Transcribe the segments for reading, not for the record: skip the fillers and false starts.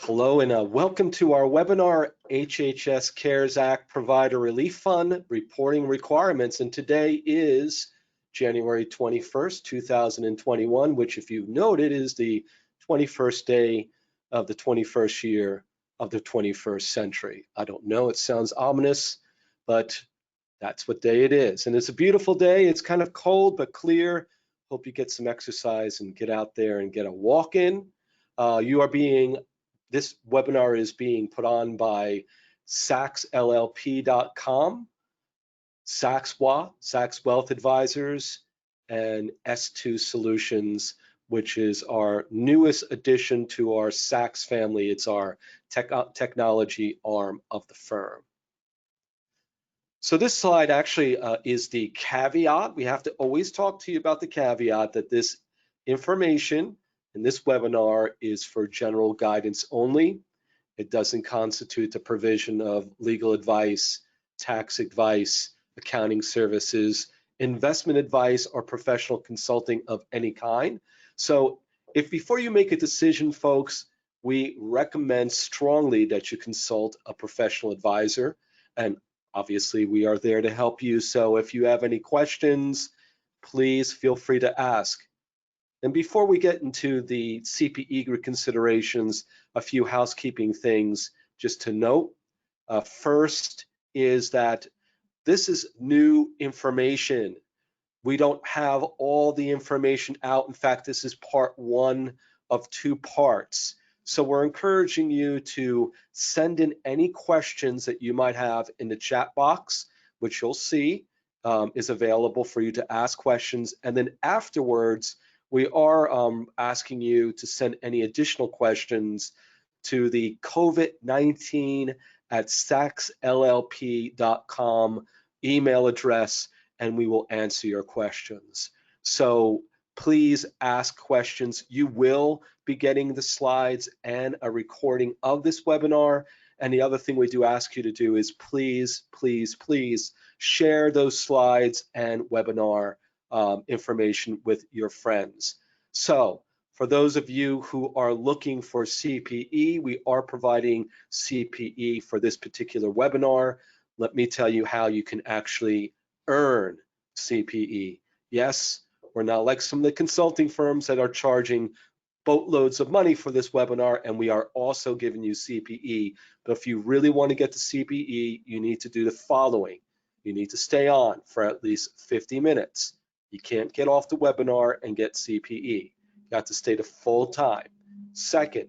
Hello and welcome to our webinar, HHS CARES Act Provider Relief Fund Reporting Requirements. And today is January 21st, 2021, which if you've noted is the 21st day of the 21st year of the 21st century. I don't know, it sounds ominous, but that's what day it is. And it's a beautiful day. It's kind of cold, but clear. Hope you get some exercise and get out there and get a walk in. This webinar is being put on by sacsllp.com, Saks Wealth Advisors, and S2 Solutions, which is our newest addition to our Saks family. It's our technology arm of the firm. So this slide actually is the caveat. We have to always talk to you about the caveat that this information in this webinar is for general guidance only. It doesn't constitute the provision of legal advice, tax advice, accounting services, investment advice, or professional consulting of any kind. So if before you make a decision, folks, we recommend strongly that you consult a professional advisor, and obviously we are there to help you. So if you have any questions, please feel free to ask. And before we get into the CPE considerations, a few housekeeping things just to note. First is that this is new information. We don't have all the information out. In fact, this is part one of two parts. So we're encouraging you to send in any questions that you might have in the chat box, which you'll see is available for you to ask questions. And then afterwards, we are asking you to send any additional questions to the COVID-19@sacsllp.com email address, and we will answer your questions. So please ask questions. You will be getting the slides and a recording of this webinar. And the other thing we do ask you to do is please, please, please share those slides and webinar information with your friends. So for those of you who are looking for CPE, we are providing CPE for this particular webinar. Let me tell you how you can actually earn CPE. Yes, we're not like some of the consulting firms that are charging boatloads of money for this webinar, and we are also giving you CPE. But if you really want to get the CPE, you need to do the following. You need to stay on for at least 50 minutes. You can't get off the webinar and get CPE. You have to stay the full time. Second,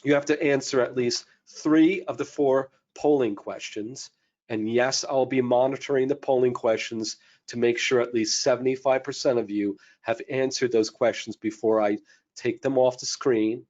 you have to answer at least 3 of the 4 polling questions. And yes, I'll be monitoring the polling questions to make sure at least 75% of you have answered those questions before I take them off the screen.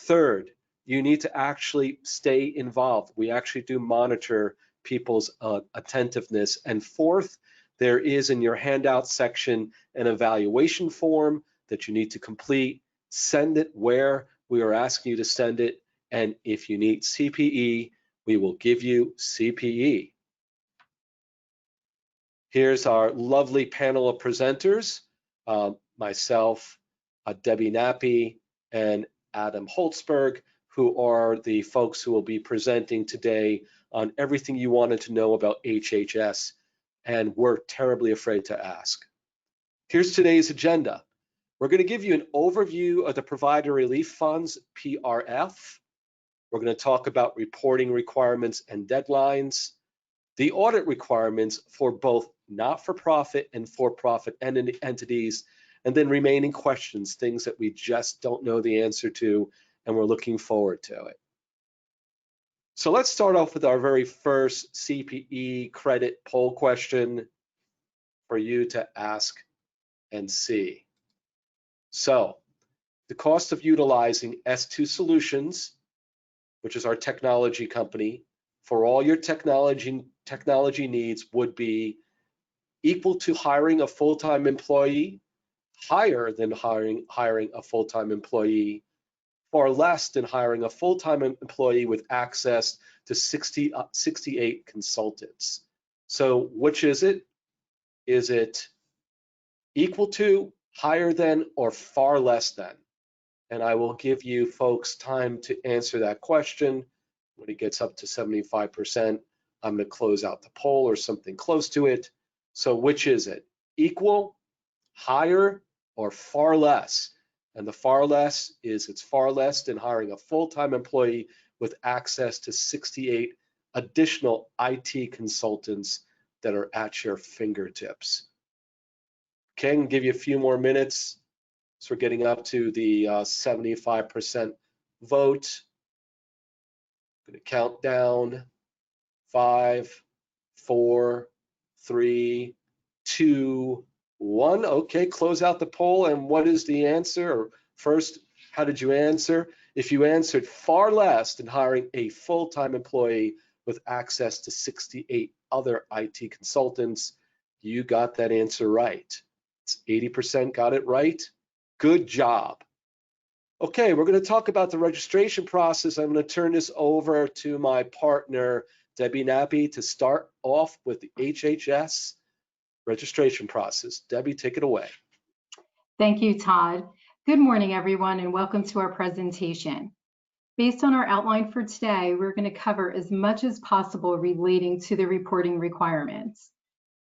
Third, you need to actually stay involved. We actually do monitor people's attentiveness. And fourth, there is in your handout section an evaluation form that you need to complete. Send it where we are asking you to send it. And if you need CPE, we will give you CPE. Here's our lovely panel of presenters, myself, Debbie Nappy, and Adam Holtzberg, who are the folks who will be presenting today on everything you wanted to know about HHS and were terribly afraid to ask. Here's today's agenda. We're going to give you an overview of the Provider Relief Funds, PRF. We're going to talk about reporting requirements and deadlines, the audit requirements for both not-for-profit and for-profit entities, and then remaining questions, things that we just don't know the answer to, and we're looking forward to it. So let's start off with our very first CPE credit poll question for you to ask and see. So the cost of utilizing S2 Solutions, which is our technology company, for all your technology needs would be equal to hiring a full-time employee, higher than hiring a full-time employee, far less than hiring a full-time employee with access to 68 consultants. So which is it? Is it equal to, higher than, or far less than? and I will give you folks time to answer that question. When it gets up to 75%, I'm going to close out the poll or something close to it. So which is it? Equal, higher, or far less? And the far less is it's far less than hiring a full-time employee with access to 68 additional IT consultants that are at your fingertips. Okay, I'm gonna give you a few more minutes. So we're getting up to the 75% vote. I'm gonna count down. 5, 4, 3, 2, 1. Okay, close out the poll. And what is the answer? Or first, how did you answer? If you answered far less than hiring a full-time employee with access to 68 other IT consultants, you got that answer right. It's 80% got it right. Good job. Okay, we're going to talk about the registration process. I'm going to turn this over to my partner, Debbie Nappy, to start off with the HHS registration process. Debbie, take it away. Thank you, Todd. Good morning, everyone, and welcome to our presentation. Based on our outline for today, we're going to cover as much as possible relating to the reporting requirements.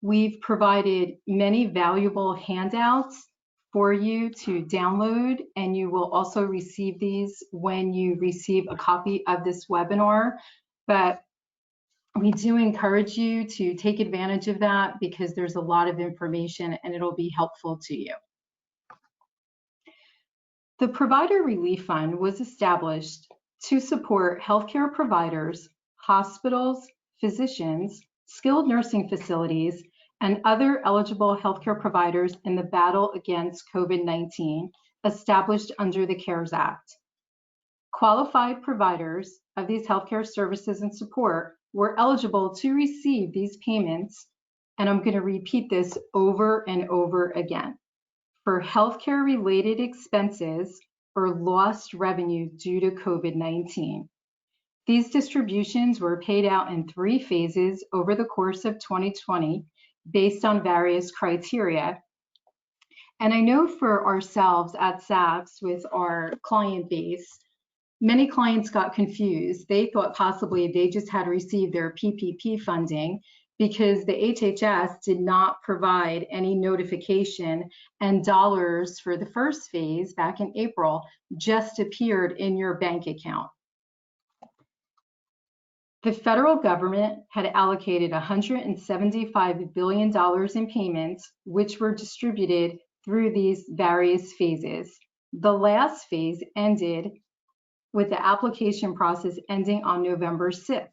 We've provided many valuable handouts for you to download, and you will also receive these when you receive a copy of this webinar. But we do encourage you to take advantage of that because there's a lot of information and it'll be helpful to you. The Provider Relief Fund was established to support healthcare providers, hospitals, physicians, skilled nursing facilities, and other eligible healthcare providers in the battle against COVID-19, established under the CARES Act. Qualified providers of these healthcare services and support were eligible to receive these payments, and I'm going to repeat this over and over again, for healthcare related expenses or lost revenue due to COVID-19. These distributions were paid out in 3 phases over the course of 2020 based on various criteria. And I know for ourselves at SACS with our client base, many clients got confused. They thought possibly they just had received their PPP funding because the HHS did not provide any notification, and dollars for the first phase back in April just appeared in your bank account. The federal government had allocated $175 billion in payments, which were distributed through these various phases. The last phase ended with the application process ending on November 6th.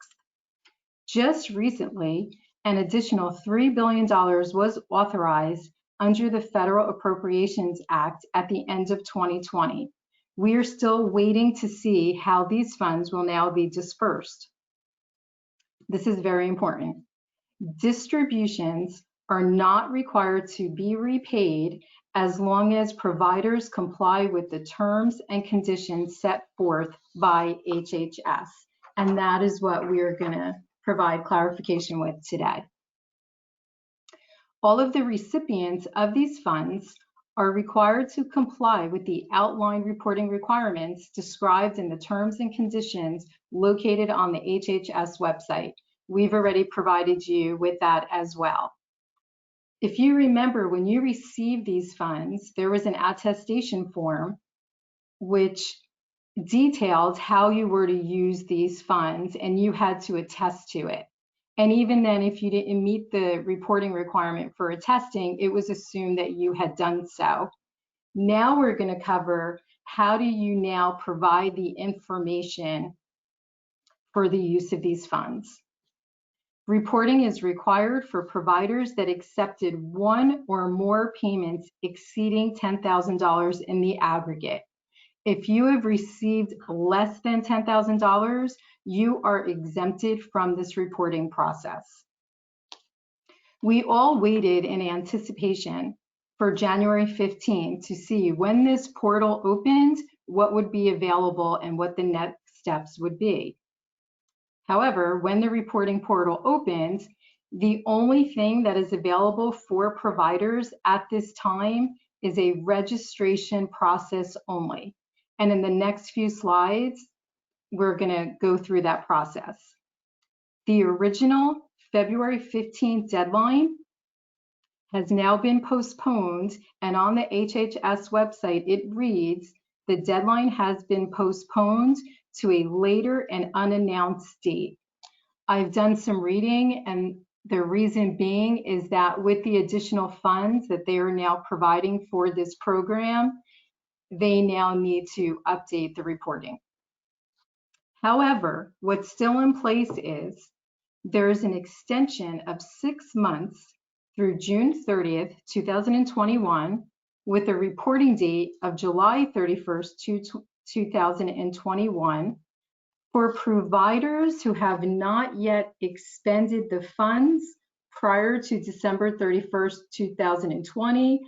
Just recently, an additional $3 billion was authorized under the Federal Appropriations Act at the end of 2020. We are still waiting to see how these funds will now be dispersed. This is very important. Distributions are not required to be repaid as long as providers comply with the terms and conditions set forth by HHS. And that is what we are going to provide clarification with today. All of the recipients of these funds are required to comply with the outlined reporting requirements described in the terms and conditions located on the HHS website. We've already provided you with that as well. If you remember, when you received these funds, there was an attestation form which detailed how you were to use these funds, and you had to attest to it. And even then, if you didn't meet the reporting requirement for attesting, it was assumed that you had done so. Now we're going to cover how do you now provide the information for the use of these funds. Reporting is required for providers that accepted 1 or more payments exceeding $10,000 in the aggregate. If you have received less than $10,000, you are exempted from this reporting process. We all waited in anticipation for January 15 to see when this portal opened, what would be available and what the next steps would be. However, when the reporting portal opened, the only thing that is available for providers at this time is a registration process only. And in the next few slides, we're going to go through that process. The original February 15th deadline has now been postponed, and on the HHS website, it reads, the deadline has been postponed to a later and unannounced date. I've done some reading, and the reason being is that with the additional funds that they are now providing for this program, they now need to update the reporting. However, what's still in place is there's an extension of 6 months through June 30th, 2021, with a reporting date of July 31st, 2021, for providers who have not yet expended the funds prior to December 31st, 2020,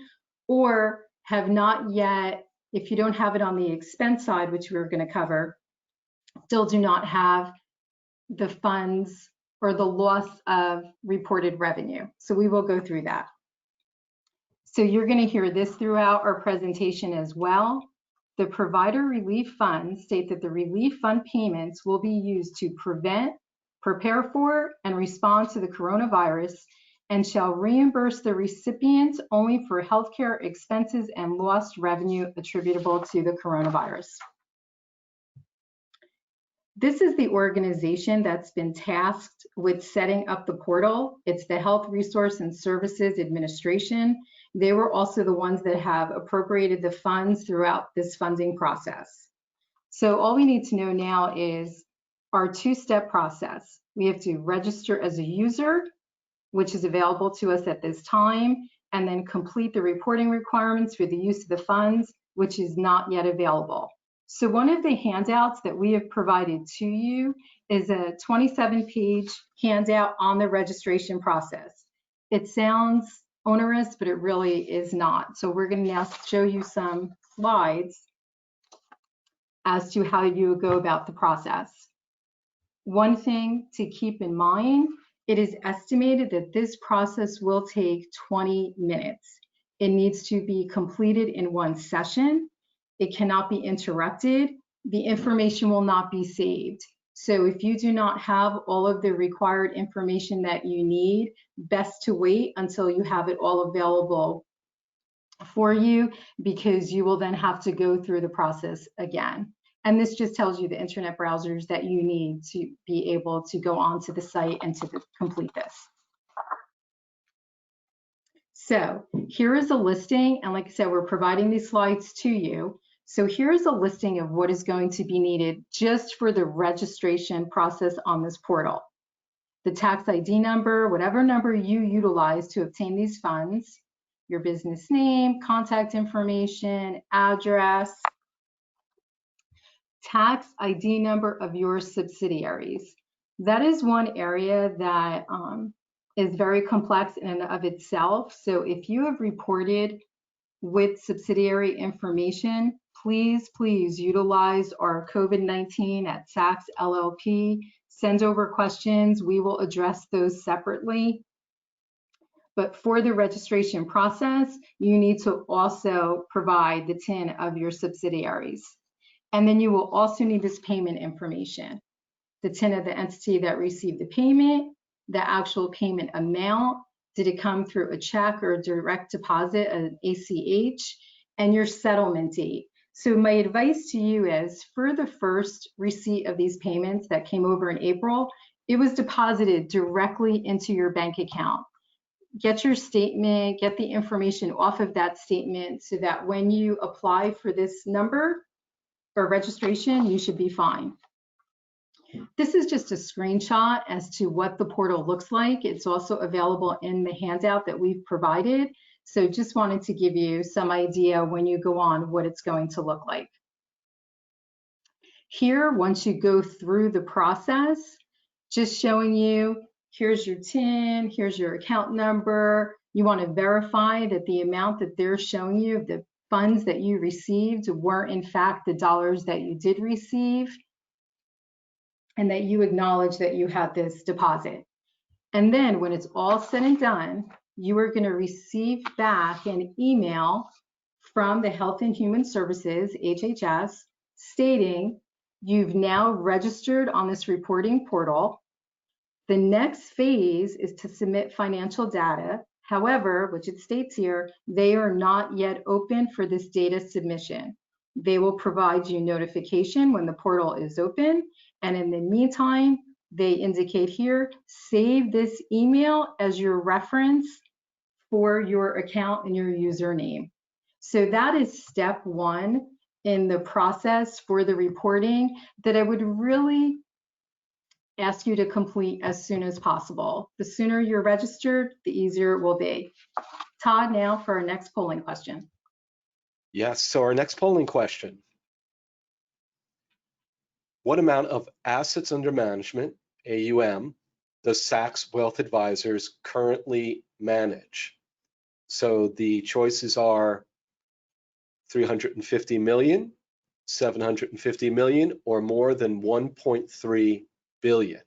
or have not yet, if you don't have it on the expense side, which we're going to cover, still do not have the funds or the loss of reported revenue. So we will go through that. So you're going to hear this throughout our presentation as well. The provider relief funds state that the relief fund payments will be used to prevent, prepare for, and respond to the coronavirus, and shall reimburse the recipients only for healthcare expenses and lost revenue attributable to the coronavirus. This is the organization that's been tasked with setting up the portal. It's the Health Resource and Services Administration. They were also the ones that have appropriated the funds throughout this funding process. So all we need to know now is our two-step process. We have to register as a user, which is available to us at this time, and then complete the reporting requirements for the use of the funds, which is not yet available. So one of the handouts that we have provided to you is a 27-page handout on the registration process. It sounds onerous, but it really is not. So we're going to now show you some slides as to how you go about the process. One thing to keep in mind, it is estimated that this process will take 20 minutes. It needs to be completed in one session. It cannot be interrupted. The information will not be saved. So if you do not have all of the required information that you need, best to wait until you have it all available for you, because you will then have to go through the process again. And this just tells you the internet browsers that you need to be able to go onto the site and to complete this. So here is a listing, and like I said, we're providing these slides to you. So here's a listing of what is going to be needed just for the registration process on this portal. The tax ID number, whatever number you utilize to obtain these funds, your business name, contact information, address, tax ID number of your subsidiaries. That is one area that is very complex in and of itself. So if you have reported with subsidiary information, please utilize our COVID-19 at Saks LLP. Send over questions. We will address those separately. But for the registration process, you need to also provide the TIN of your subsidiaries. And then you will also need this payment information, the TIN of the entity that received the payment, the actual payment amount, did it come through a check or a direct deposit, an ACH, and your settlement date. So my advice to you is, for the first receipt of these payments that came over in April, it was deposited directly into your bank account. Get your statement, get the information off of that statement so that when you apply for this number or registration, you should be fine. This is just a screenshot as to what the portal looks like. It's also available in the handout that we've provided. So just wanted to give you some idea when you go on what it's going to look like. Here, once you go through the process, just showing you, here's your TIN, here's your account number. You want to verify that the amount that they're showing you, the funds that you received, were in fact the dollars that you did receive, and that you acknowledge that you had this deposit. And then when it's all said and done, you are going to receive back an email from the Health and Human Services, HHS, stating you've now registered on this reporting portal. The next phase is to submit financial data. However, which it states here, they are not yet open for this data submission. They will provide you notification when the portal is open. And in the meantime, they indicate here, save this email as your reference for your account and your username. So that is step one in the process for the reporting that I would really ask you to complete as soon as possible. The sooner you're registered, the easier it will be. Todd, now for our next polling question. Yes, so our next polling question. What amount of assets under management, AUM, does Sachs Wealth Advisors currently manage? So the choices are 350 million, 750 million, or more than 1.3 billion.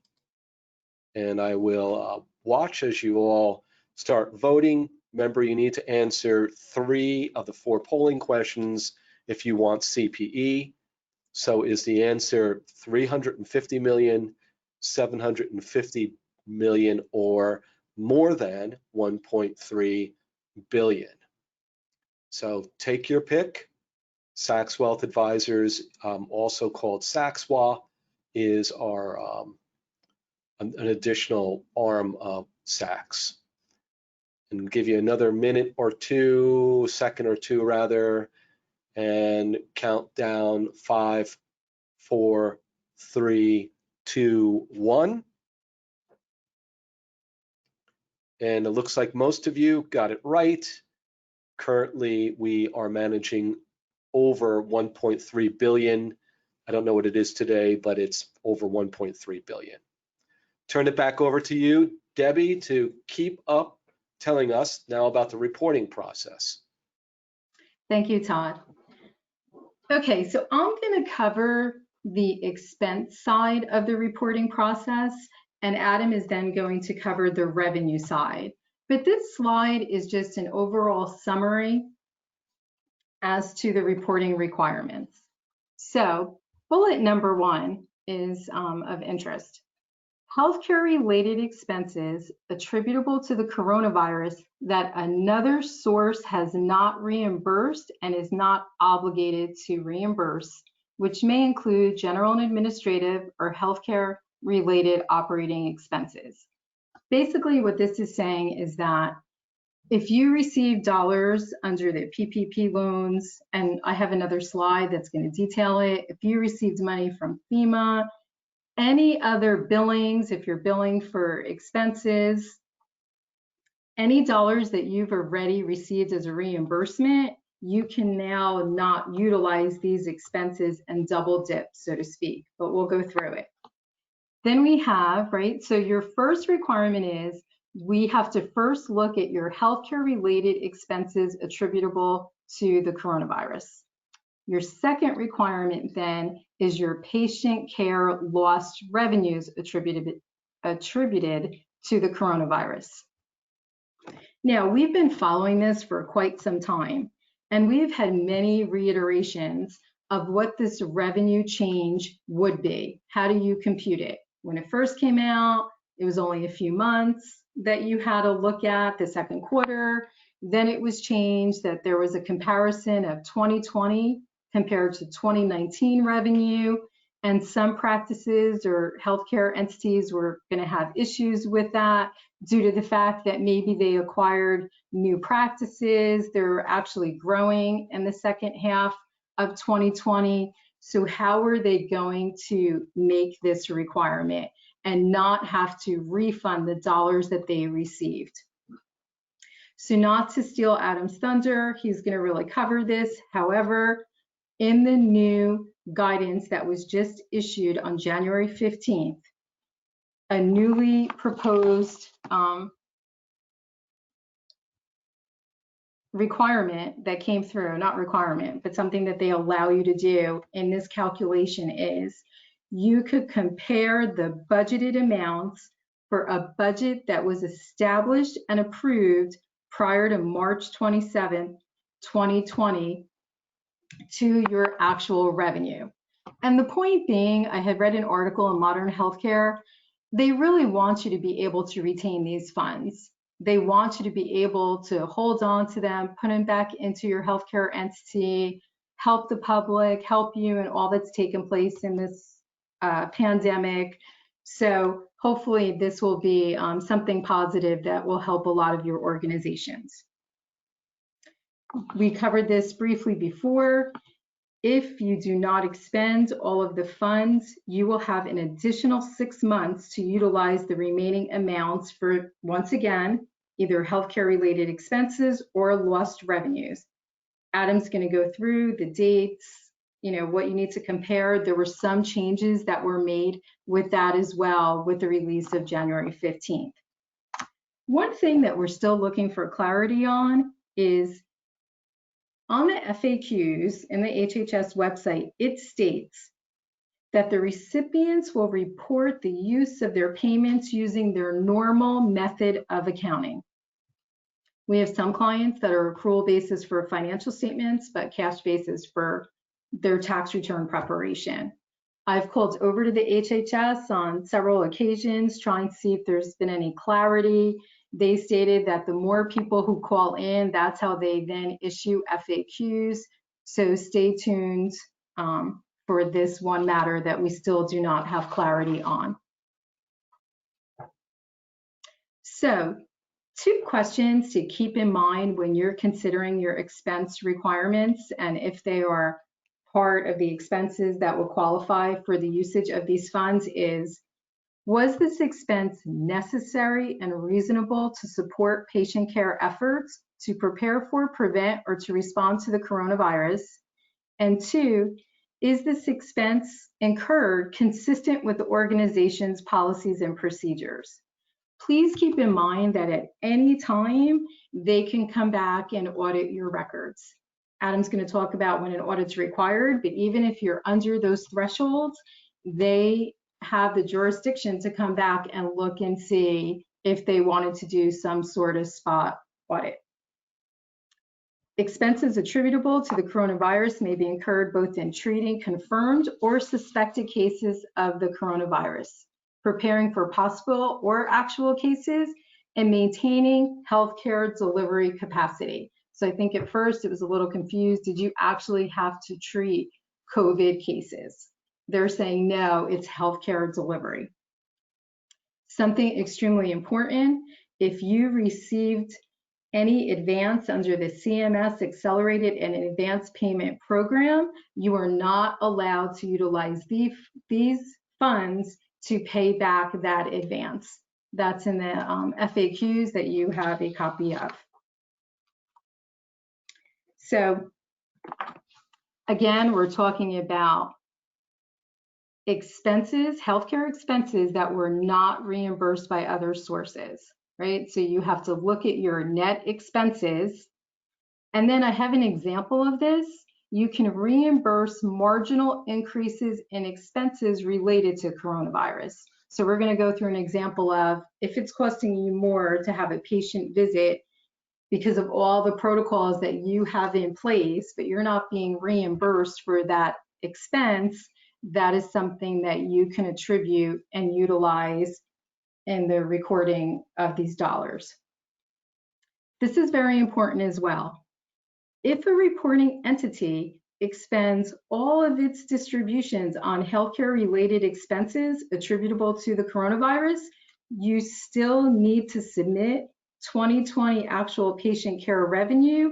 And I will watch as you all start voting. Remember, you need to answer 3 of the 4 polling questions if you want CPE. So is the answer 350 million, 750 million, or more than 1.3 billion? So take your pick. Sachs Wealth Advisors, also called SaxWA, is our an additional arm of Sachs. And give you another minute or two, second or two rather, and count down 5, 4, 3, 2, 1. And it looks like most of you got it right. Currently, we are managing over 1.3 billion. I don't know what it is today, but it's over 1.3 billion. Turn it back over to you, Debbie, to keep up telling us now about the reporting process. Thank you, Todd. Okay, so I'm going to cover the expense side of the reporting process, and Adam is then going to cover the revenue side. But this slide is just an overall summary as to the reporting requirements. So bullet number 1 is of interest. Healthcare-related expenses attributable to the coronavirus that another source has not reimbursed and is not obligated to reimburse, which may include general and administrative or healthcare-related operating expenses. Basically, what this is saying is that if you receive dollars under the PPP loans, and I have another slide that's going to detail it, if you received money from FEMA, any other billings, if you're billing for expenses, any dollars that you've already received as a reimbursement, you can now not utilize these expenses and double dip, so to speak, but we'll go through it. Then we have, right, so your first requirement is we have to first look at your healthcare related expenses attributable to the coronavirus. Your second requirement then is your patient care lost revenues attributed to the coronavirus. Now, we've been following this for quite some time, and we've had many reiterations of what this revenue change would be. How do you compute it? When it first came out, it was only a few months that you had to look at, the second quarter. Then it was changed that there was a comparison of 2020 compared to 2019 revenue, and some practices or healthcare entities were going to have issues with that due to the fact that maybe they acquired new practices, they're actually growing in the second half of 2020. So how are they going to make this requirement and not have to refund the dollars that they received? So not to steal Adam's thunder, he's going to really cover this. However, in the new guidance that was just issued on January 15th, a newly proposed requirement that came through, not requirement, but something that they allow you to do in this calculation is you could compare the budgeted amounts for a budget that was established and approved prior to March 27th, 2020 to your actual revenue. And the point being, I had read an article in Modern Healthcare. They really want you to be able to retain these funds. They want you to be able to hold on to them, put them back into your healthcare entity, help the public, help you in all that's taken place in this pandemic. So hopefully this will be something positive that will help a lot of your organizations. We covered this briefly before. If you do not expend all of the funds, you will have an additional 6 months to utilize the remaining amounts for, once again, either healthcare related expenses or lost revenues. Adam's going to go through the dates, what you need to compare. There were some changes that were made with that as well with the release of January 15th. One thing that we're still looking for clarity on is on the FAQs in the HHS website, it states that the recipients will report the use of their payments using their normal method of accounting. We have some clients that are accrual basis for financial statements, but cash basis for their tax return preparation. I've called over to the HHS on several occasions trying to see if there's been any clarity. They stated that the more people who call in, that's how they then issue FAQs. So stay tuned for this one matter that we still do not have clarity on. So 2 questions to keep in mind when you're considering your expense requirements and if they are part of the expenses that will qualify for the usage of these funds is, was this expense necessary and reasonable to support patient care efforts to prepare for, prevent, or to respond to the coronavirus? And 2, is this expense incurred consistent with the organization's policies and procedures? Please keep in mind that at any time, they can come back and audit your records. Adam's going to talk about when an audit's required, but even if you're under those thresholds, they have the jurisdiction to come back and look and see if they wanted to do some sort of spot audit. Expenses attributable to the coronavirus may be incurred both in treating confirmed or suspected cases of the coronavirus, preparing for possible or actual cases, and maintaining healthcare delivery capacity. So I think at first it was a little confused. Did you actually have to treat COVID cases? They're saying no, it's healthcare delivery. Something extremely important, if you received any advance under the CMS Accelerated and Advanced Payment Program, you are not allowed to utilize these funds to pay back that advance. That's in the FAQs that you have a copy of. So again, we're talking about expenses, healthcare expenses that were not reimbursed by other sources, right? So you have to look at your net expenses. And then I have an example of this. You can reimburse marginal increases in expenses related to coronavirus. So we're going to go through an example of if it's costing you more to have a patient visit because of all the protocols that you have in place, but you're not being reimbursed for that expense, that is something that you can attribute and utilize in the recording of these dollars. This is very important as well. If a reporting entity expends all of its distributions on healthcare related expenses attributable to the coronavirus, you still need to submit 2020 actual patient care revenue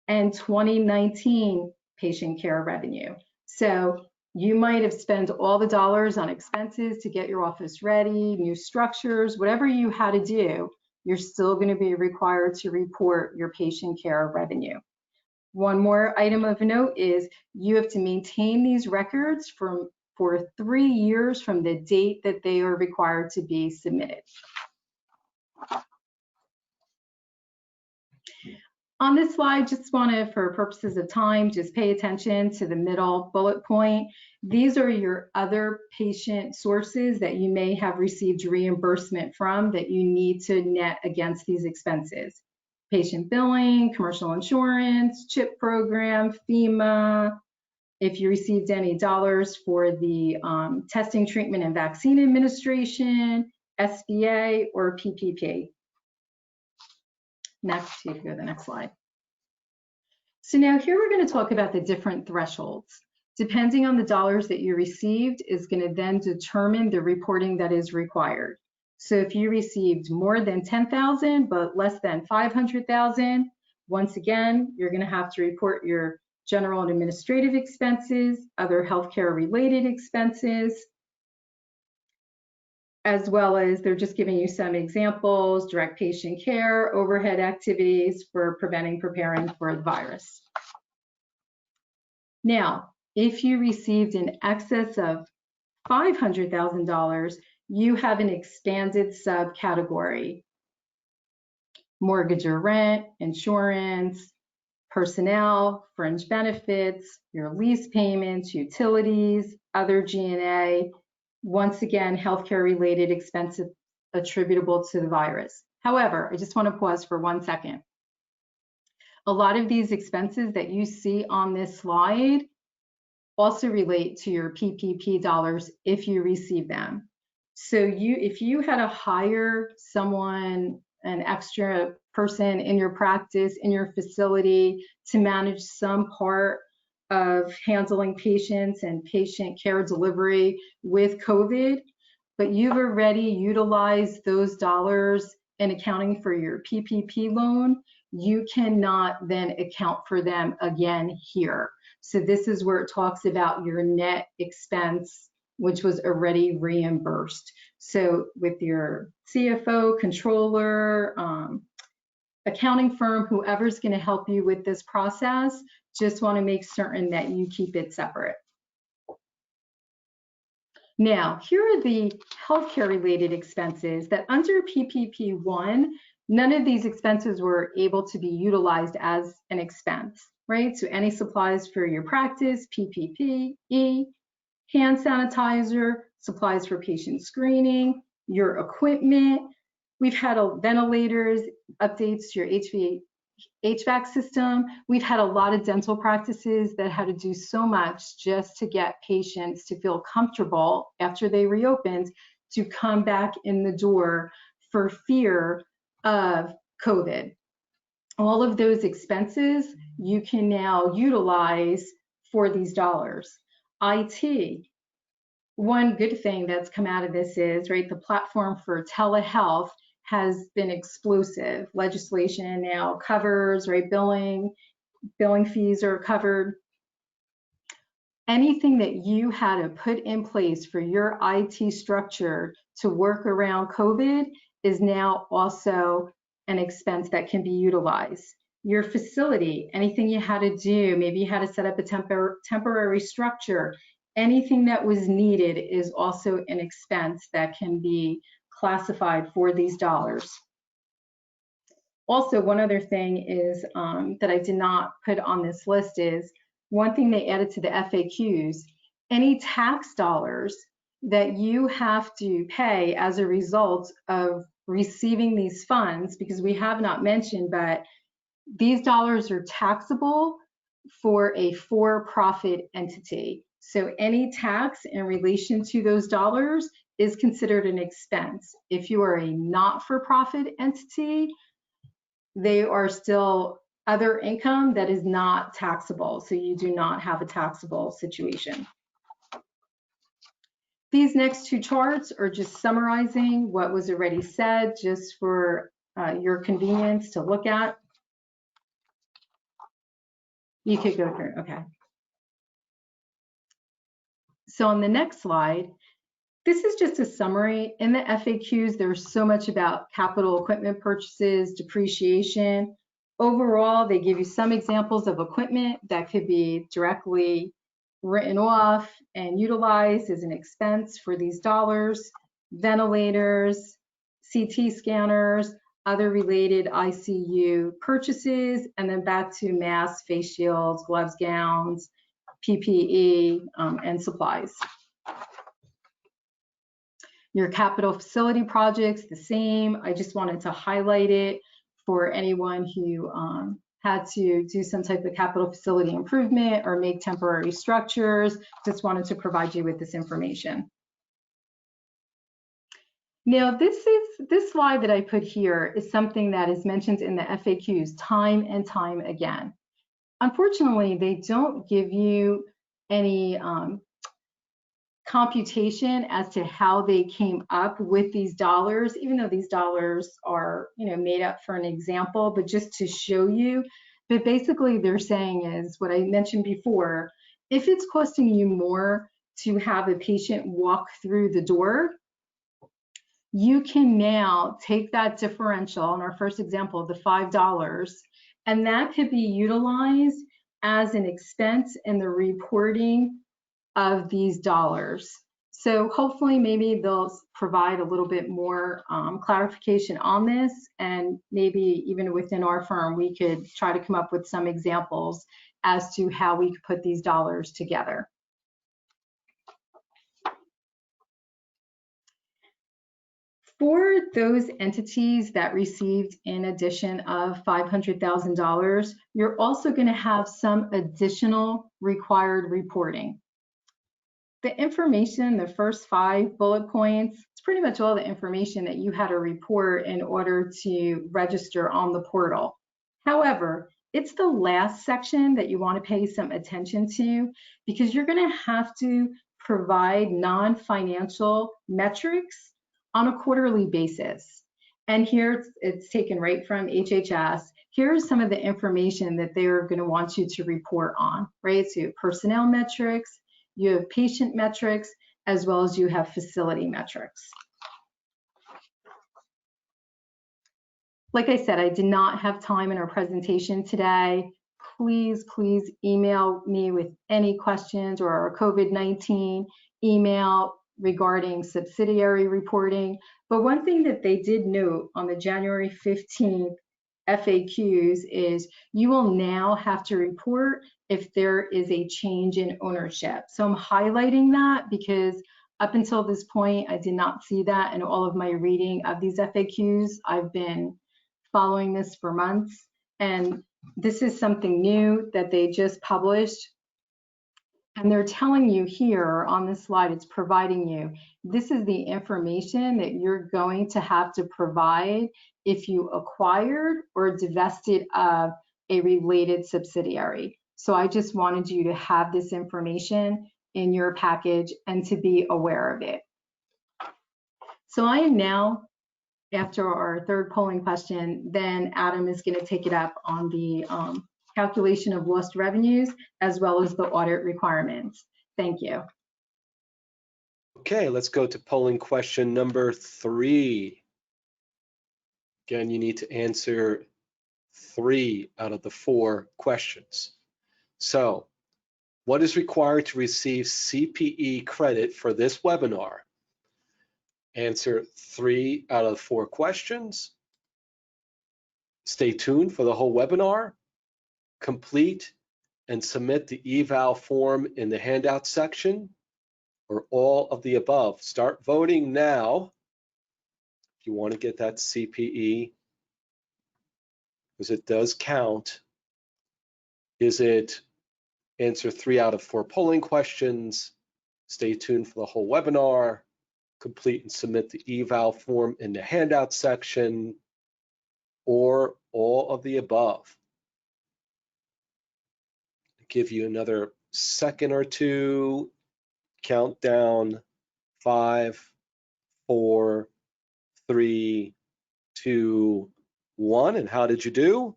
and 2019 patient care revenue. So you might have spent all the dollars on expenses to get your office ready, new structures, whatever you had to do, you're still going to be required to report your patient care revenue. One more item of note is you have to maintain these records for 3 years from the date that they are required to be submitted. On this slide, just want to, for purposes of time, just pay attention to the middle bullet point. These are your other patient sources that you may have received reimbursement from that you need to net against these expenses. Patient billing, commercial insurance, CHIP program, FEMA, if you received any dollars for the testing, treatment, and vaccine administration, SBA, or PPP. Next, you can go to the next slide. So now here we're going to talk about the different thresholds. Depending on the dollars that you received is going to then determine the reporting that is required. So if you received more than 10,000 but less than 500,000, once again, you're going to have to report your general and administrative expenses, other healthcare related expenses, as well as they're just giving you some examples, direct patient care, overhead activities for preventing, preparing for the virus. Now, if you received in excess of $500,000, you have an expanded subcategory: mortgage or rent, insurance, personnel, fringe benefits, your lease payments, utilities, other G&A, once again, healthcare related expenses attributable to the virus. However, I just want to pause for 1 second. A lot of these expenses that you see on this slide also relate to your PPP dollars if you receive them. So if you had to hire someone, an extra person in your practice, in your facility to manage some part of handling patients and patient care delivery with COVID, but you've already utilized those dollars in accounting for your PPP loan, you cannot then account for them again here. So this is where it talks about your net expense, which was already reimbursed. So with your CFO, controller, accounting firm, whoever's going to help you with this process, just want to make certain that you keep it separate. Now, here are the healthcare related expenses that under PPP 1, none of these expenses were able to be utilized as an expense, right? So any supplies for your practice, PPE, hand sanitizer, supplies for patient screening, your equipment. We've had ventilators, updates to your HVAC system. We've had a lot of dental practices that had to do so much just to get patients to feel comfortable after they reopened to come back in the door for fear of COVID. All of those expenses you can now utilize for these dollars. IT, one good thing that's come out of this is, right, the platform for telehealth has been explosive. Legislation now covers, right, billing fees are covered. Anything that you had to put in place for your IT structure to work around COVID is now also an expense that can be utilized. Your facility, anything you had to do, maybe you had to set up a temporary structure, anything that was needed is also an expense that can be classified for these dollars. Also, one other thing is that I did not put on this list is one thing they added to the FAQs, any tax dollars that you have to pay as a result of receiving these funds, because we have not mentioned, but these dollars are taxable for a for-profit entity. So any tax in relation to those dollars is considered an expense. If you are a not-for-profit entity, they are still other income that is not taxable. So you do not have a taxable situation. These next two charts are just summarizing what was already said, just for your convenience to look at. You could go through, okay. So on the next slide, this is just a summary. In the FAQs, there's so much about capital equipment purchases, depreciation. Overall, they give you some examples of equipment that could be directly written off and utilized as an expense for these dollars: ventilators, CT scanners, other related ICU purchases, and then back to masks, face shields, gloves, gowns, PPE, and supplies. Your capital facility projects, the same. I just wanted to highlight it for anyone who had to do some type of capital facility improvement or make temporary structures. Just wanted to provide you with this information. Now, this slide that I put here is something that is mentioned in the FAQs time and time again. Unfortunately, they don't give you any computation as to how they came up with these dollars, even though these dollars are, made up for an example, but just to show you. But basically they're saying is what I mentioned before, if it's costing you more to have a patient walk through the door, you can now take that differential in our first example, the $5, and that could be utilized as an expense in the reporting of these dollars. So hopefully maybe they'll provide a little bit more clarification on this, and maybe even within our firm we could try to come up with some examples as to how we could put these dollars together. For those entities that received in addition of $500,000, you're also going to have some additional required reporting. The information, the first 5 bullet points, it's pretty much all the information that you had to report in order to register on the portal. However, it's the last section that you want to pay some attention to, because you're going to have to provide non-financial metrics on a quarterly basis. And here it's taken right from HHS. Here's some of the information that they're going to want you to report on, right? So you have personnel metrics, you have patient metrics, as well as you have facility metrics. Like I said, I did not have time in our presentation today. Please email me with any questions, or our COVID-19 email regarding subsidiary reporting. But one thing that they did note on the January 15th FAQs is you will now have to report if there is a change in ownership. So I'm highlighting that because up until this point, I did not see that in all of my reading of these FAQs. I've been following this for months, and this is something new that they just published. And they're telling you here on this slide, it's providing you, this is the information that you're going to have to provide if you acquired or divested of a related subsidiary. So I just wanted you to have this information in your package and to be aware of it. So I am now, after our third polling question, then Adam is going to take it up on the calculation of lost revenues, as well as the audit requirements. Thank you. Okay, let's go to polling question number 3. Again, you need to answer 3 out of the 4 questions. So, what is required to receive CPE credit for this webinar? Answer 3 out of 4 questions. Stay tuned for the whole webinar. Complete and submit the eval form in the handout section, or all of the above. Start voting now if you want to get that CPE, because it does count. Is it answer 3 out of 4 polling questions, stay tuned for the whole webinar, complete and submit the eval form in the handout section, or all of the above? Give you another second or two. Count down 5, 4, 3, 2, 1. And how did you do?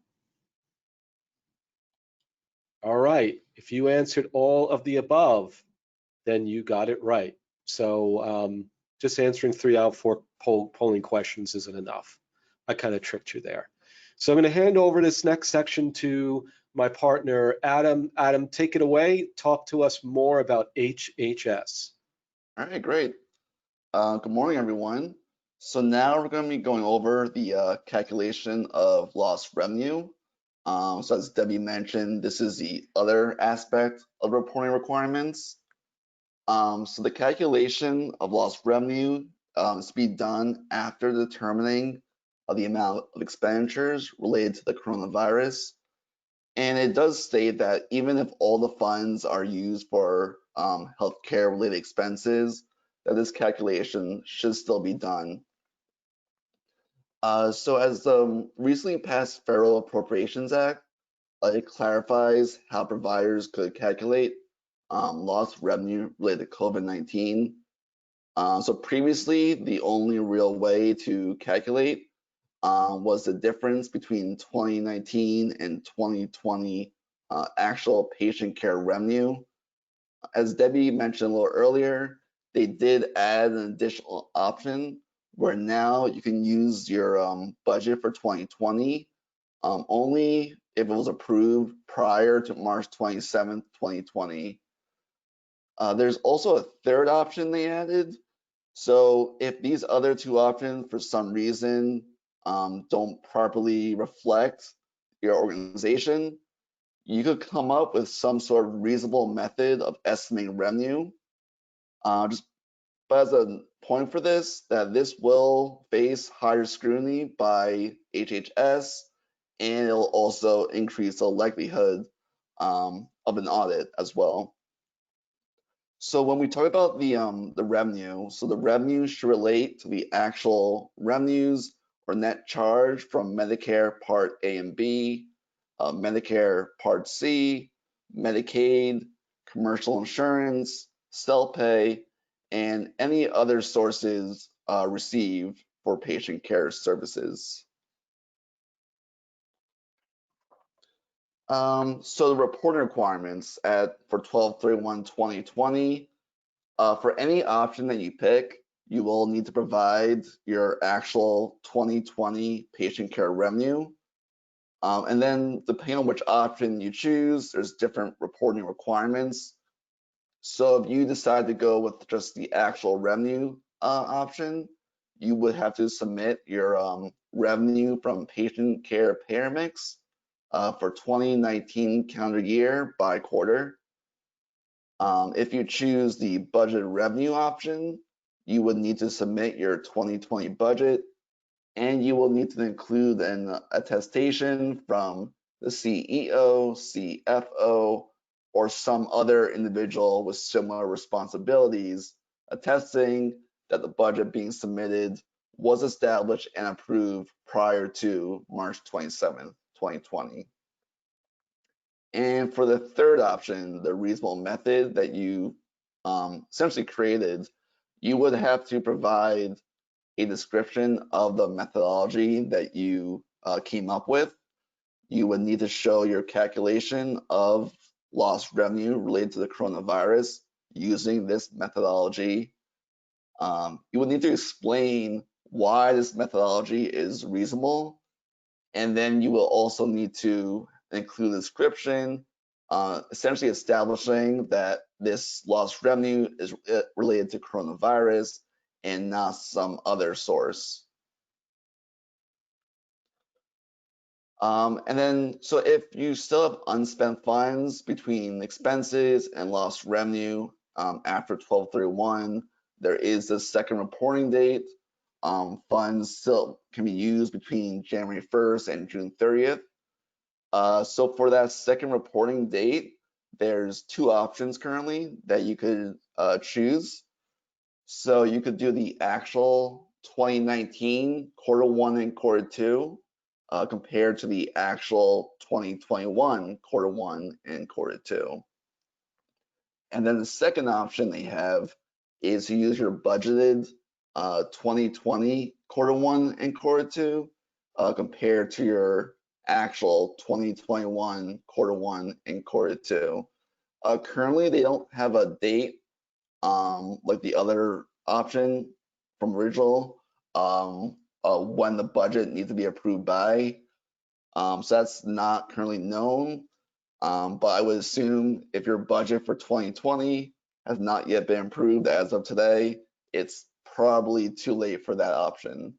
All right, if you answered all of the above, then you got it right. So just answering 3 out of 4 polling questions isn't enough. I kind of tricked you there. So I'm going to hand over this next section to my partner, Adam. Adam, take it away. Talk to us more about HHS. All right, great. Good morning, everyone. So now we're going to be going over the calculation of lost revenue. So as Debbie mentioned, this is the other aspect of reporting requirements. So the calculation of lost revenue is to be done after determining the amount of expenditures related to the coronavirus. And it does state that even if all the funds are used for healthcare related expenses, that this calculation should still be done. So as the recently passed Federal Appropriations Act, it clarifies how providers could calculate lost revenue related to COVID-19. So previously, the only real way to calculate was the difference between 2019 and 2020 actual patient care revenue. As Debbie mentioned a little earlier, they did add an additional option where now you can use your budget for 2020 only if it was approved prior to March 27th, 2020. There's also a third option they added. So if these other two options, for some reason, don't properly reflect your organization, you could come up with some sort of reasonable method of estimating revenue. But as a point for this, that this will face higher scrutiny by HHS, and it'll also increase the likelihood of an audit as well. So when we talk about the revenue, so the revenue should relate to the actual revenues or net charge from Medicare Part A and B, Medicare Part C, Medicaid, commercial insurance, self-pay, and any other sources received for patient care services. So the reporting requirements for 12/31/2020. For any option that you pick, you will need to provide your actual 2020 patient care revenue. And then depending on which option you choose, there's different reporting requirements. So if you decide to go with just the actual revenue option, you would have to submit your revenue from patient care payer mix for 2019 calendar year by quarter. If you choose the budget revenue option, you would need to submit your 2020 budget, and you will need to include an attestation from the CEO, CFO, or some other individual with similar responsibilities attesting that the budget being submitted was established and approved prior to March 27th, 2020. And for the third option, the reasonable method that you essentially created, you would have to provide a description of the methodology that you came up with. You would need to show your calculation of lost revenue related to the coronavirus using this methodology. You would need to explain why this methodology is reasonable, and then you will also need to include a description, essentially establishing that this lost revenue is related to coronavirus and not some other source. And then, so if you still have unspent funds between expenses and lost revenue after 12/31, there is the second reporting date. Funds still can be used between January 1st and June 30th. So for that second reporting date, there's two options currently that you could choose. So you could do the actual 2019 quarter one and quarter two compared to the actual 2021 quarter one and quarter two. And then the second option they have is to use your budgeted 2020 quarter one and quarter two compared to your actual 2021 quarter one and quarter two. Currently, they don't have a date like the other option from original when the budget needs to be approved by. So that's not currently known. But I would assume if your budget for 2020 has not yet been approved as of today, it's probably too late for that option.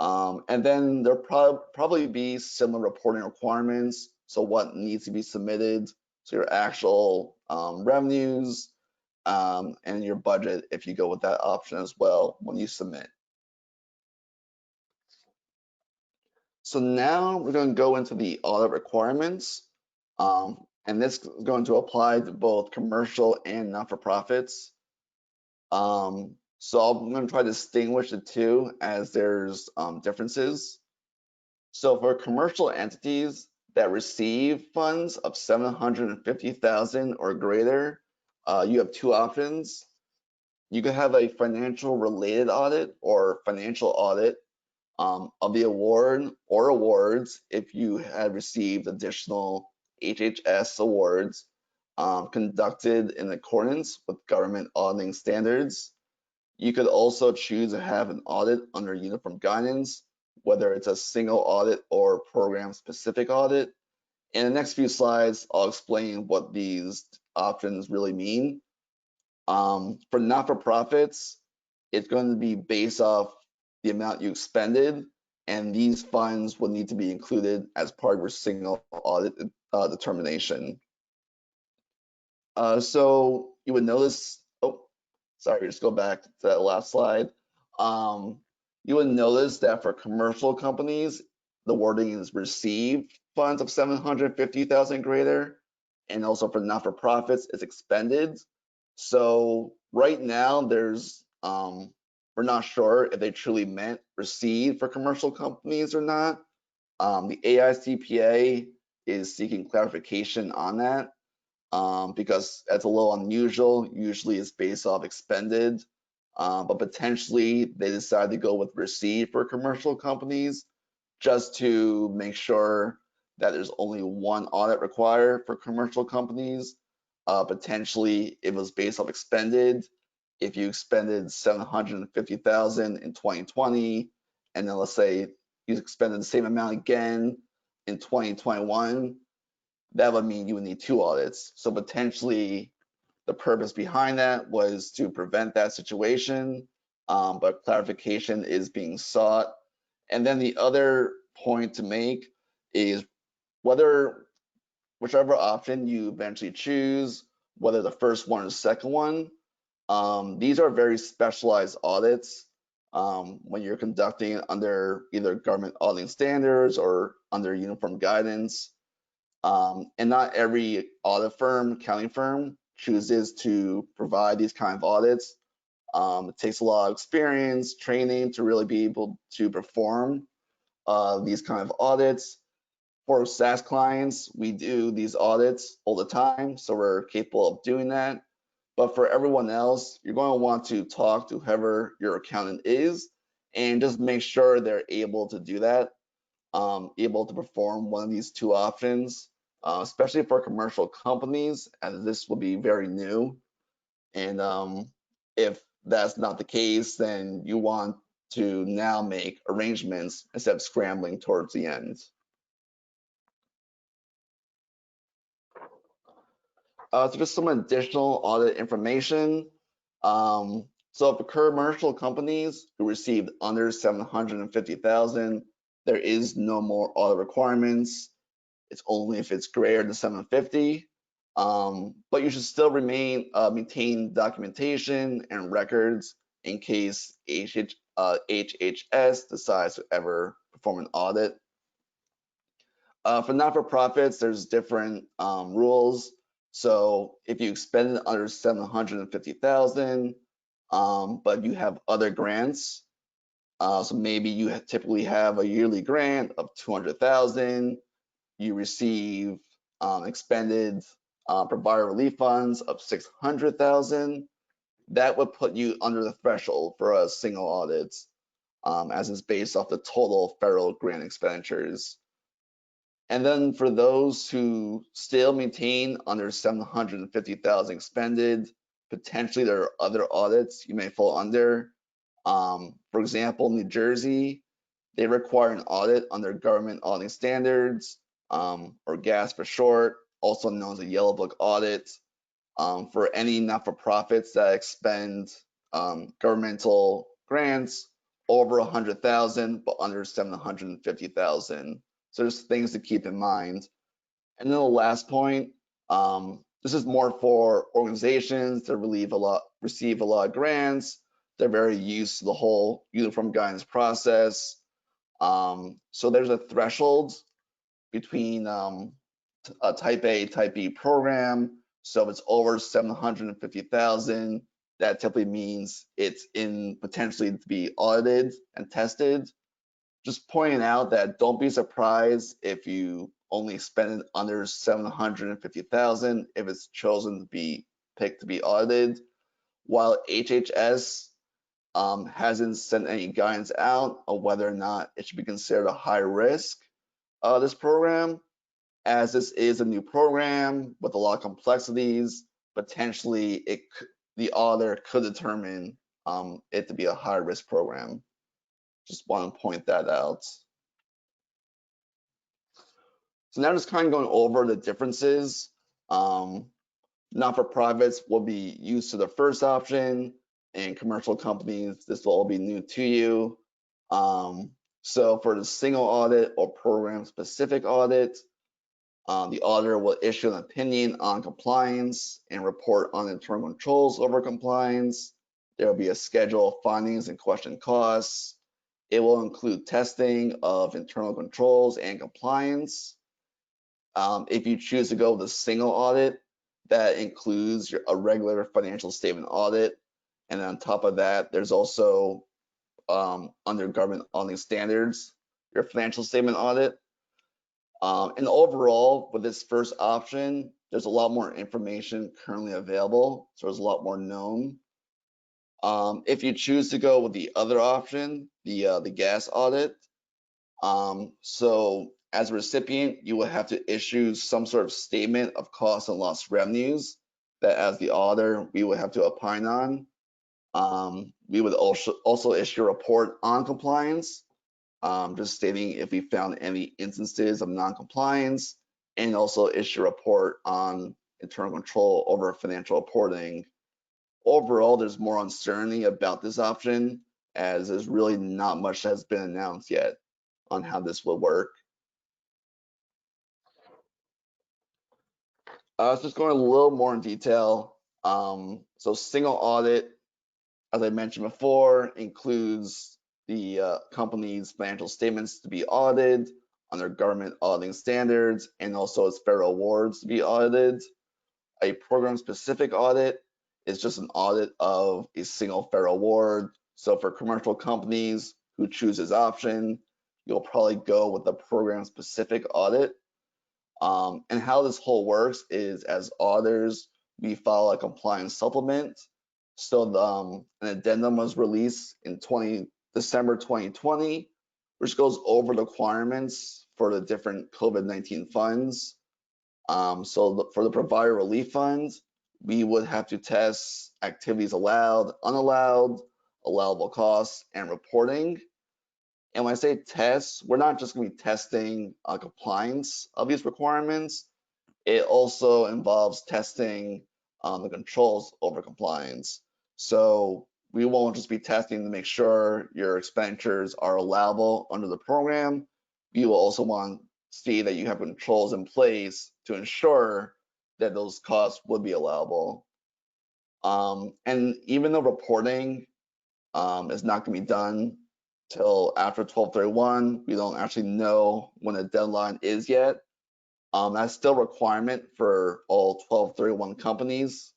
And then there'll probably be similar reporting requirements. So what needs to be submitted, so your actual revenues and your budget if you go with that option as well when you submit. So now we're going to go into the audit requirements. And this is going to apply to both commercial and not-for-profits. So I'm going to try to distinguish the two as there's differences. So for commercial entities that receive funds of $750,000 or greater, you have two options. You could have a financial related audit or financial audit of the award or awards if you had received additional HHS awards conducted in accordance with government auditing standards. You could also choose to have an audit under uniform guidance, whether it's a single audit or program-specific audit. In the next few slides, I'll explain what these options really mean. For not-for-profits, it's going to be based off the amount you expended, and these funds will need to be included as part of your single audit determination. So you would notice, sorry, just go back to that last slide. You would notice that for commercial companies, the wording is received funds of 750,000 greater, and also for not-for-profits, it's expended. So right now, we're not sure if they truly meant received for commercial companies or not. The AICPA is seeking clarification on that. Because that's a little unusual. Usually it's based off expended, but potentially they decide to go with received for commercial companies just to make sure that there's only one audit required for commercial companies. Potentially it was based off expended. If you expended 750,000 in 2020, and then let's say you expended the same amount again in 2021, that would mean you would need two audits. So potentially the purpose behind that was to prevent that situation, but clarification is being sought. And then the other point to make is whichever option you eventually choose, whether the first one or the second one, these are very specialized audits when you're conducting under either government auditing standards or under uniform guidance. And not every audit firm, accounting firm, chooses to provide these kind of audits. It takes a lot of experience, training to really be able to perform these kind of audits. For SaaS clients, we do these audits all the time, so we're capable of doing that. But for everyone else, you're going to want to talk to whoever your accountant is and just make sure they're able to do that, able to perform one of these two options. Especially for commercial companies, as this will be very new. And if that's not the case, then you want to now make arrangements instead of scrambling towards the end. So just some additional audit information. So for commercial companies who received under 750,000, there is no more audit requirements. It's only if it's greater than 750. But you should still maintain documentation and records in case HHS decides to ever perform an audit. For not-for-profits, there's different rules. So if you expend under 750,000, but you have other grants, so maybe you typically have a yearly grant of 200,000. You receive expended provider relief funds of 600,000. That would put you under the threshold for a single audit, as it's based off the total federal grant expenditures. And then for those who still maintain under 750,000 expended, potentially there are other audits you may fall under. For example, New Jersey, they require an audit under government auditing standards, or GAS for short, also known as a Yellow Book audit, for any not-for-profits that expend governmental grants over 100,000 but under 750,000. So there's things to keep in mind. And then the last point, this is more for organizations that receive a lot of grants. They're very used to the whole uniform guidance process. So there's a threshold between a type A, type B program. So if it's over 750,000, that typically means it's in potentially to be audited and tested. Just pointing out that don't be surprised if you only spend it under 750,000 if it's chosen to be picked to be audited. While HHS hasn't sent any guidance out of whether or not it should be considered a high risk, this program, as this is a new program with a lot of complexities, potentially the auditor could determine it to be a high risk program. Just want to point that out. So now just kind of going over the differences. Not-for-profits will be used to the first option, and commercial companies, this will all be new to you. So for the single audit or program-specific audit, the auditor will issue an opinion on compliance and report on internal controls over compliance. There will be a schedule of findings and question costs. It will include testing of internal controls and compliance. If you choose to go with a single audit, that includes a regular financial statement audit. And on top of that, there's also under government auditing standards, your financial statement audit. And overall, with this first option, there's a lot more information currently available, so there's a lot more known. If you choose to go with the other option, the gas audit, so as a recipient, you will have to issue some sort of statement of cost and lost revenues that as the auditor, we would have to opine on. We would also issue a report on compliance, just stating if we found any instances of non-compliance, and also issue a report on internal control over financial reporting. Overall, there's more uncertainty about this option, as there's really not much that has been announced yet on how this will work. So just going a little more in detail. So single audit, as I mentioned before, includes the company's financial statements to be audited under government auditing standards and also its federal awards to be audited. A program-specific audit is just an audit of a single federal award. So for commercial companies who choose this option, you'll probably go with the program-specific audit. And how this whole works is, as auditors, we file a compliance supplement. So an addendum was released in December 2020, which goes over the requirements for the different COVID-19 funds. For the provider relief funds, we would have to test activities allowed, unallowed, allowable costs, and reporting. And when I say tests, we're not just going to be testing compliance of these requirements. It also involves testing the controls over compliance. So we won't just be testing to make sure your expenditures are allowable under the program. We will also want to see that you have controls in place to ensure that those costs would be allowable. And even though reporting is not going to be done till after 12/31, we don't actually know when the deadline is yet. That's still a requirement for all 12/31 companies.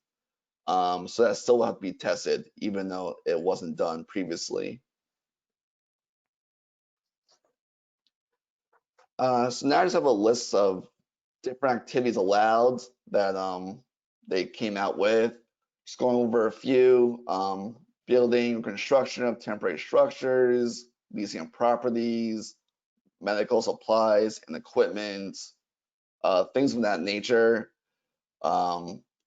So that still will have to be tested, even though it wasn't done previously. So now I just have a list of different activities allowed that they came out with. Just going over a few. Building or construction of temporary structures, leasing of properties, medical supplies and equipment, things of that nature.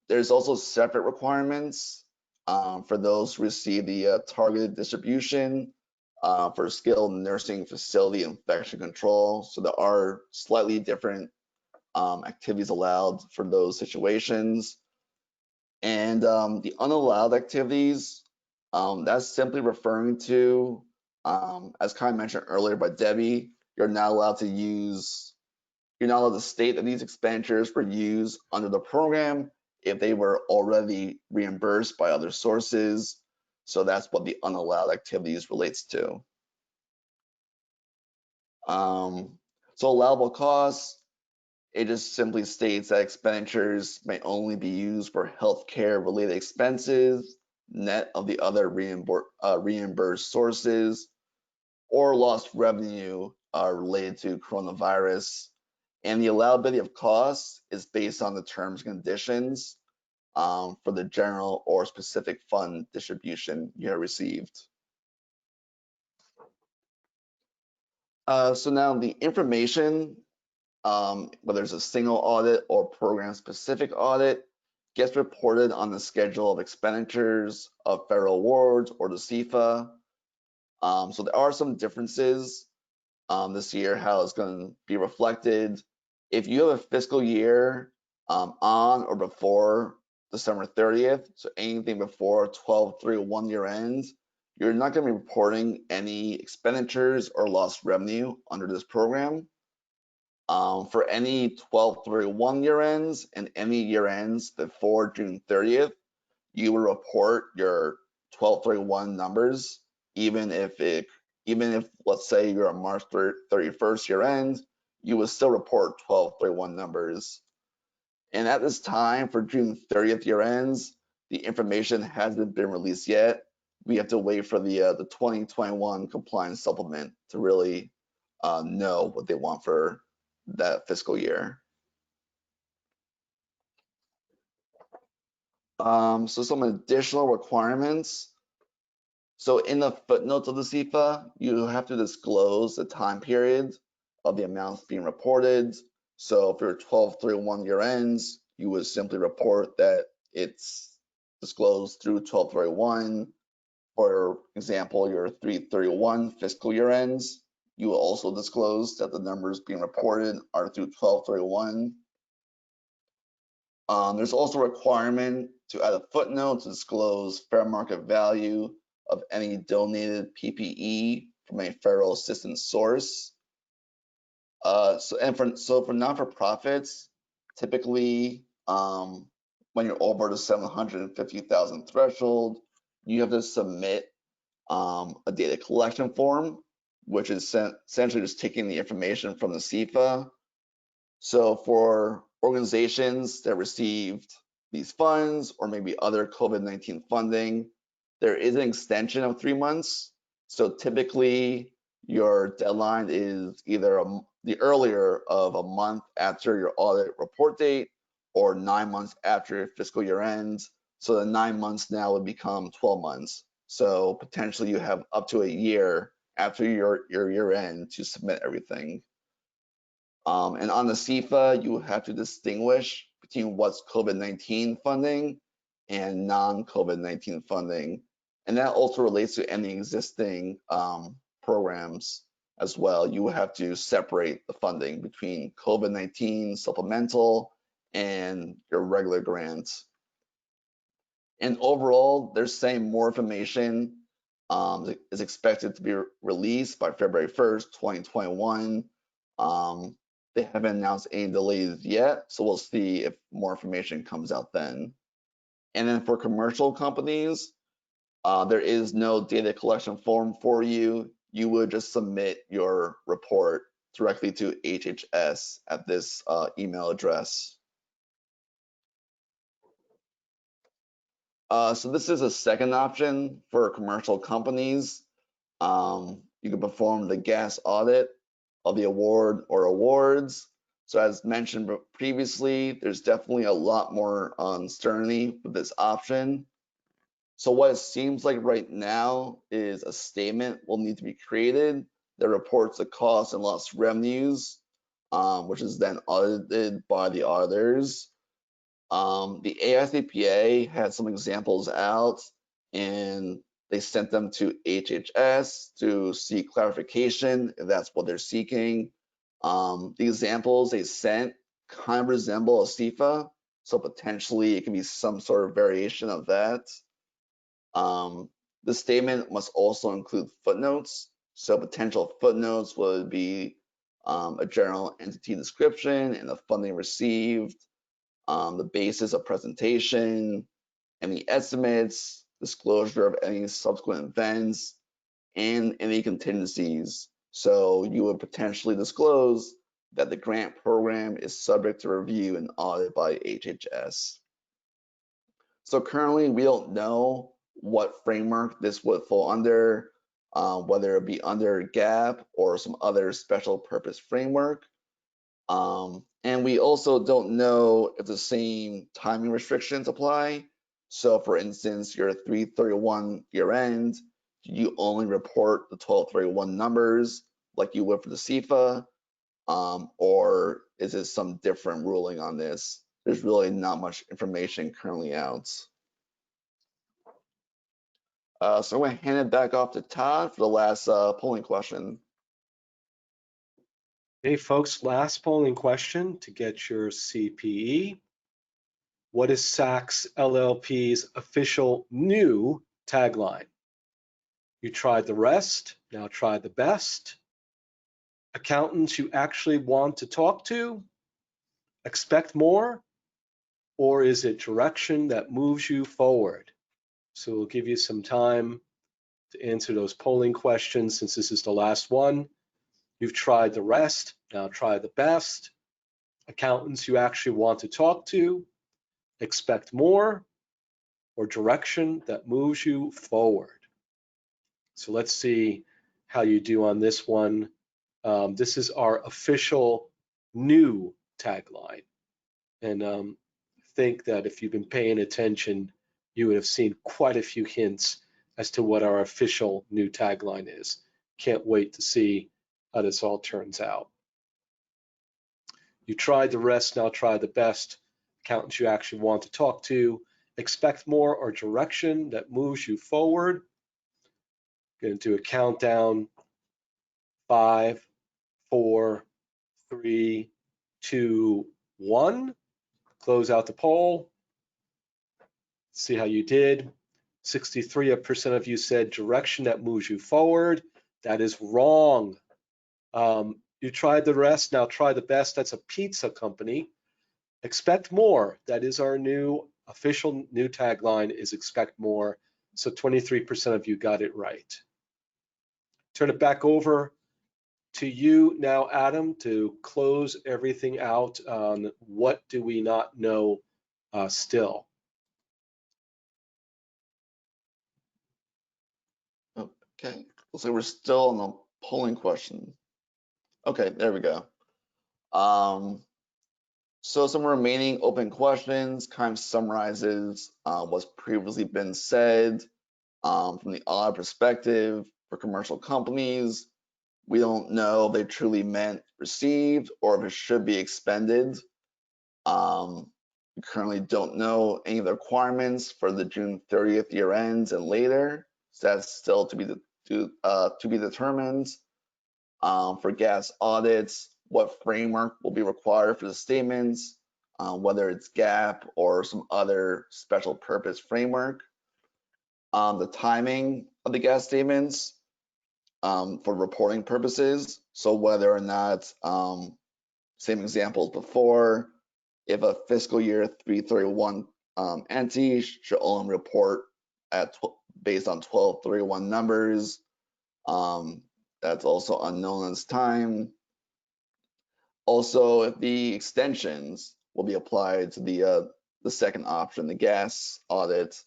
There's also separate requirements for those who receive the targeted distribution for skilled nursing facility infection control. So there are slightly different activities allowed for those situations. And the unallowed activities, that's simply referring to, as kind of mentioned earlier by Debbie, you're not allowed to state that these expenditures were used under the program if they were already reimbursed by other sources. So that's what the unallowed activities relates to. So allowable costs, It just simply states that expenditures may only be used for healthcare related expenses, net of the other reimbursed sources, or lost revenue related to coronavirus. And the allowability of costs is based on the terms and conditions for the general or specific fund distribution you have received. So now the information, whether it's a single audit or program-specific audit, gets reported on the schedule of expenditures of federal awards or the CFA. So there are some differences this year, how it's going to be reflected. If you have a fiscal year on or before December 30th, so anything before 12/31 year end, you're not going to be reporting any expenditures or lost revenue under this program. For any 12/31 year ends and any year ends before June 30th, you will report your 12/31 numbers, even if let's say you're a March 31st year end, you will still report 12/31 numbers. And at this time for June 30th year ends, the information hasn't been released yet. We have to wait for the 2021 compliance supplement to really know what they want for that fiscal year. So some additional requirements. So in the footnotes of the CFA, you have to disclose the time period of the amounts being reported. So if your 12/31 year ends, you would simply report that it's disclosed through 12/31. For example, your 3/31 fiscal year ends, you will also disclose that the numbers being reported are through 12/31. There's also a requirement to add a footnote to disclose fair market value of any donated PPE from a federal assistance source. So for not-for-profits, typically when you're over the 750,000 threshold, you have to submit a data collection form, which is essentially just taking the information from the CFA. So for organizations that received these funds or maybe other COVID-19 funding, there is an extension of 3 months. So typically your deadline is either the earlier of a month after your audit report date or 9 months after your fiscal year ends. So the 9 months now would become 12 months. So potentially you have up to a year after your year end to submit everything. And on the CFA, you have to distinguish between what's COVID-19 funding and non-COVID-19 funding. And that also relates to any existing programs as well. You have to separate the funding between COVID-19 supplemental and your regular grants. And overall, they're saying more information is expected to be released by February 1st, 2021. They haven't announced any delays yet, so we'll see if more information comes out then. And then for commercial companies, there is no data collection form for you. You would just submit your report directly to HHS at this email address. So this is a second option for commercial companies. You can perform the gas audit of the award or awards. So as mentioned previously, there's definitely a lot more uncertainty with this option. So what it seems like right now is a statement will need to be created that reports the costs and lost revenues, which is then audited by the auditors. The AICPA had some examples out and they sent them to HHS to seek clarification if that's what they're seeking. The examples they sent kind of resemble a CFA, so potentially it can be some sort of variation of that. The statement must also include footnotes. So potential footnotes would be a general entity description and the funding received, the basis of presentation, any estimates, disclosure of any subsequent events, and any contingencies. So you would potentially disclose that the grant program is subject to review and audit by HHS. So currently, we don't know what framework this would fall under, whether it be under GAAP or some other special purpose framework. And we also don't know if the same timing restrictions apply. So for instance, your 3/31 year end, you only report the 12/31 numbers like you would for the CFA, or is it some different ruling on this? There's really not much information currently out. So I'm going to hand it back off to Todd for the last polling question. Hey, folks, last polling question to get your CPE. What is Saks LLP's official new tagline? You tried the rest, now try the best. Accountants you actually want to talk to? Expect more? Or is it direction that moves you forward? So we'll give you some time to answer those polling questions since this is the last one. You've tried the rest, now try the best. Accountants you actually want to talk to? Expect more? Or direction that moves you forward? So let's see how you do on this one. This is our official new tagline. And I think that if you've been paying attention, you would have seen quite a few hints as to what our official new tagline is. Can't wait to see how this all turns out. You tried the rest, now try the best. Accountants you actually want to talk to. Expect more or direction that moves you forward. Going to do a countdown. 5, 4, 3, 2, 1. Close out the poll. See how you did. 63% of you said direction that moves you forward. That is wrong. You tried the rest, now try the best. That's a pizza company. Expect more. That is our new official new tagline is expect more. So 23% of you got it right. Turn it back over to you now, Adam, to close everything out on what do we not know still. Okay, looks like we're still on the polling question. Okay, there we go. So some remaining open questions kind of summarizes what's previously been said from the audit perspective for commercial companies. We don't know if they truly meant received or if it should be expended. We currently don't know any of the requirements for the June 30th year ends and later. So that's still to be determined. For gas audits, what framework will be required for the statements, whether it's GAAP or some other special purpose framework. The timing of the gas statements for reporting purposes. So whether or not, same examples before, if a fiscal year 3/31 entity should only report based on 12/31 numbers. That's also unknown as time. Also, if the extensions will be applied to the second option, the gas audit,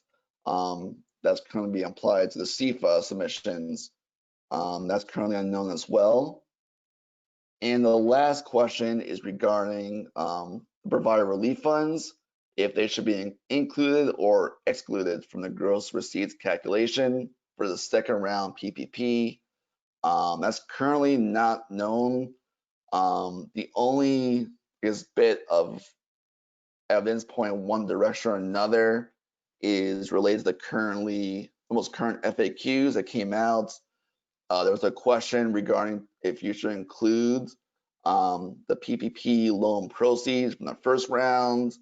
that's currently being applied to the CFA submissions. That's currently unknown as well. And the last question is regarding provider relief funds, if they should be included or excluded from the gross receipts calculation for the second round PPP. That's currently not known. The only bit of evidence pointing one direction or another is related to the most current FAQs that came out. There was a question regarding if you should include the PPP loan proceeds from the first round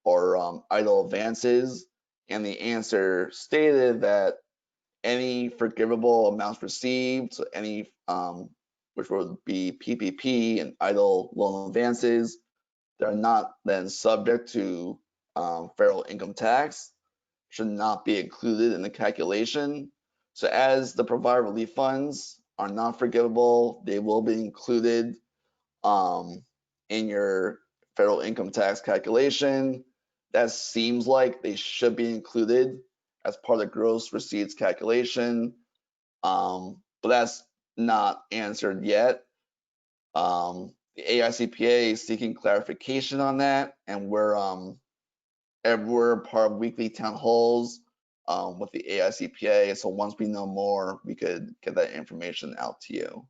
or idle advances, and the answer stated that any forgivable amounts received, so any which would be PPP and idle loan advances, they're not then subject to federal income tax, should not be included in the calculation. So as the provider relief funds are not forgivable, they will be included in your federal income tax calculation. That seems like they should be included as part of the gross receipts calculation, but that's not answered yet. The AICPA is seeking clarification on that, and we're part of weekly town halls with the AICPA. So once we know more, we could get that information out to you.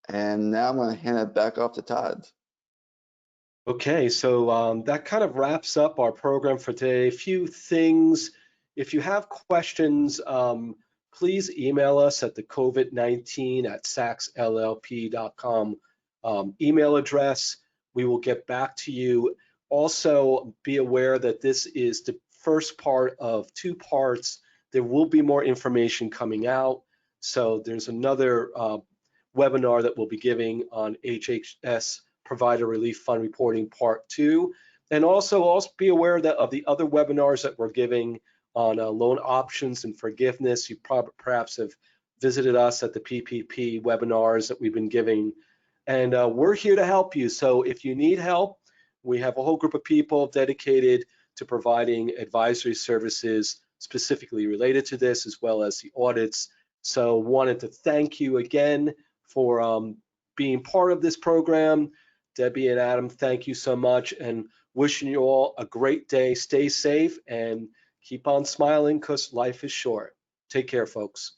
And now I'm going to hand it back off to Todd. Okay, so that kind of wraps up our program for today. A few things. If you have questions, please email us at the covid19@sacsllp.com email address. We will get back to you. Also, be aware that this is the first part of 2 parts. There will be more information coming out. So there's another webinar that we'll be giving on HHS Provider Relief Fund Reporting Part 2. And also be aware that of the other webinars that we're giving on loan options and forgiveness. You perhaps have visited us at the PPP webinars that we've been giving. And we're here to help you. So if you need help, we have a whole group of people dedicated to providing advisory services specifically related to this, as well as the audits. So wanted to thank you again for being part of this program. Debbie and Adam, thank you so much, and wishing you all a great day. Stay safe and keep on smiling because life is short. Take care, folks.